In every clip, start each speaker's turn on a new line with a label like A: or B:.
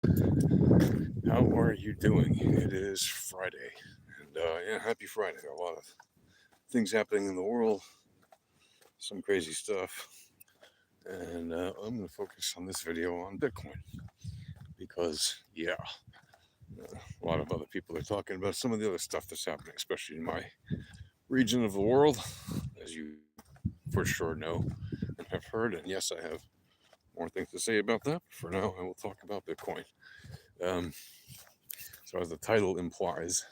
A: How are you doing? It is Friday, and yeah, happy Friday. A lot of things happening in the world, some crazy stuff, and I'm going to focus on this video on Bitcoin because, yeah, a lot of other people are talking about some of the other stuff that's happening, especially in my region of the world, as you for sure know and have heard. And yes, I have more things to say about that. But for now, I will talk about Bitcoin. Um, so, as the title implies,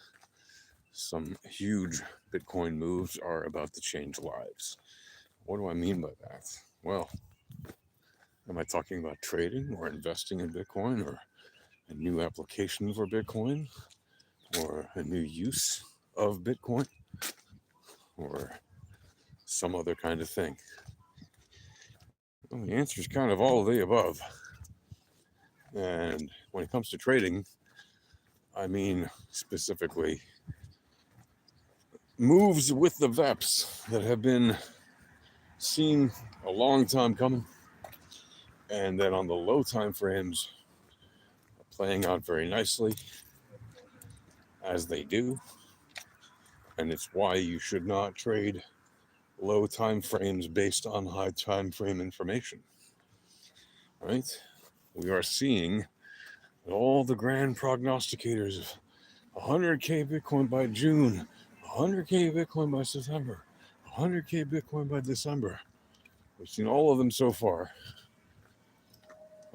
A: some huge Bitcoin moves are about to change lives. What do I mean by that? Well, am I talking about trading or investing in Bitcoin or a new application for Bitcoin or a new use of Bitcoin or some other kind of thing? Well, the answer is kind of all of the above. And when it comes to trading, I mean specifically moves with the VEPs that have been seen a long time coming, and then on the low time frames, playing out very nicely as they do. And it's why you should not trade low time frames based on high time frame information. Right? We are seeing all the grand prognosticators of 100K Bitcoin by June, 100K Bitcoin by September, 100K Bitcoin by December. We've seen all of them so far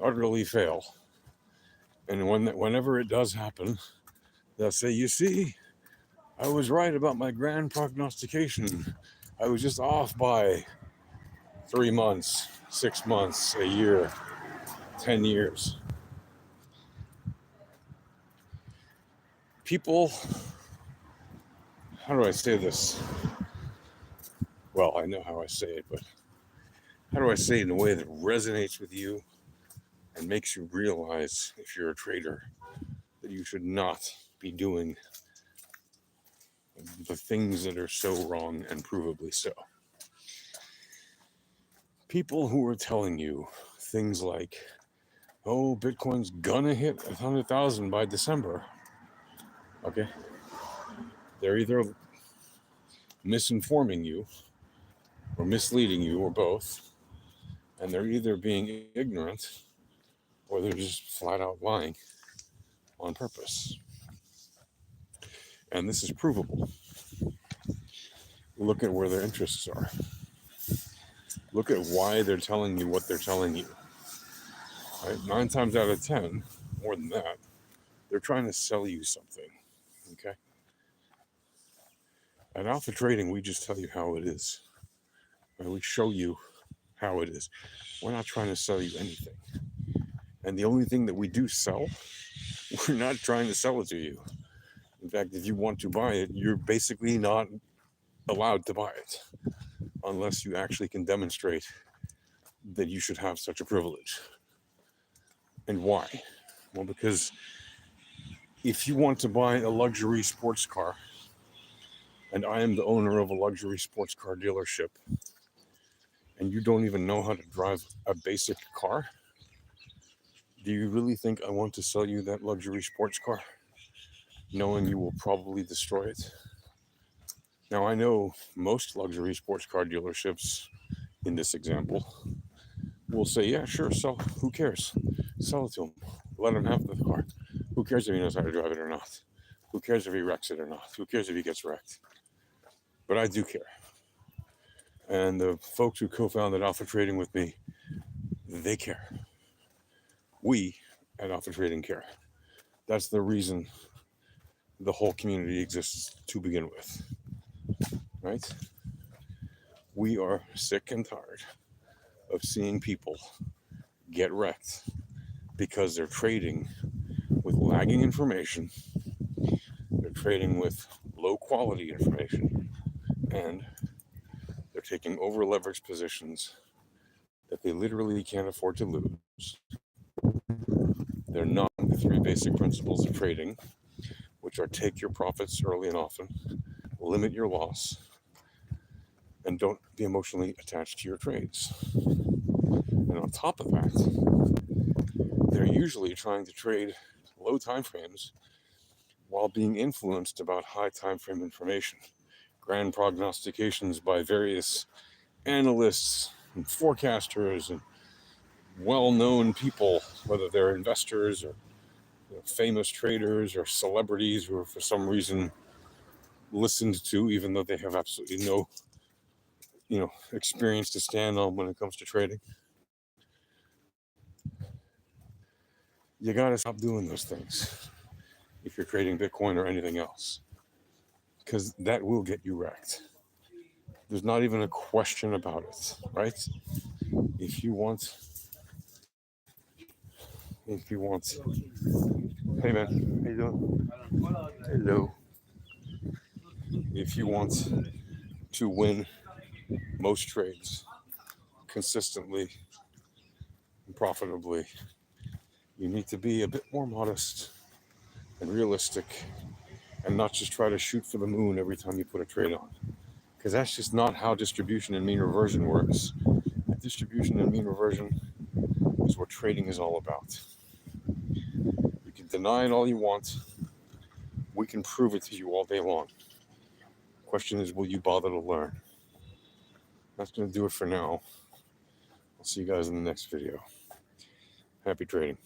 A: utterly fail. And whenever it does happen, they'll say, "You see, I was right about my grand prognostication. I was just off by 3 months, 6 months, a year, 10 years." People, how do I say this? Well, I know how I say it, but how do I say it in a way that resonates with you and makes you realize, if you're a trader, that you should not be doing the things that are so wrong and provably so? People who are telling you things like, "Oh, Bitcoin's gonna hit 100,000 by December." Okay, they're either misinforming you or misleading you or both, and they're either being ignorant or they're just flat out lying on purpose. And this is provable. Look at where their interests are. Look at why they're telling you what they're telling you. Right? 9 times out of 10, more than that, they're trying to sell you something. Okay. At Alpha Trading, we just tell you how it is. Right? We show you how it is. We're not trying to sell you anything. And the only thing that we do sell, we're not trying to sell it to you. In fact, if you want to buy it, you're basically not allowed to buy it unless you actually can demonstrate that you should have such a privilege. And why? Well, because if you want to buy a luxury sports car, and I am the owner of a luxury sports car dealership, and you don't even know how to drive a basic car, do you really think I want to sell you that luxury sports car, knowing you will probably destroy it? Now, I know most luxury sports car dealerships, in this example, will say, "Yeah, sure, sell. Who cares? Sell it to him. Let him have the car. Who cares if he knows how to drive it or not? Who cares if he wrecks it or not? Who cares if he gets wrecked?" But I do care. And the folks who co-founded Alpha Trading with me, they care. We at Alpha Trading care. That's the reason the whole community exists to begin with. Right? We are sick and tired of seeing people get wrecked because they're trading with lagging information, they're trading with low quality information, and they're taking over leveraged positions that they literally can't afford to lose. They're not the three basic principles of trading, which are take your profits early and often, limit your loss, and don't be emotionally attached to your trades. And on top of that, they're usually trying to trade low time frames while being influenced about high time frame information. Grand prognostications by various analysts and forecasters and well-known people, whether they're investors or famous traders or celebrities who are for some reason listened to, even though they have absolutely no experience to stand on when it comes to trading. You got to stop doing those things if you're trading Bitcoin or anything else, because that will get you wrecked. There's not even a question about it, right? If you want, hey man, how you doing? Hello. If you want to win most trades consistently and profitably, you need to be a bit more modest and realistic and not just try to shoot for the moon every time you put a trade on. Because that's just not how distribution and mean reversion works. Distribution and mean reversion is what trading is all about. You can deny it all you want. We can prove it to you all day long. Question is, will you bother to learn? That's going to do it for now. I'll see you guys in the next video. Happy trading.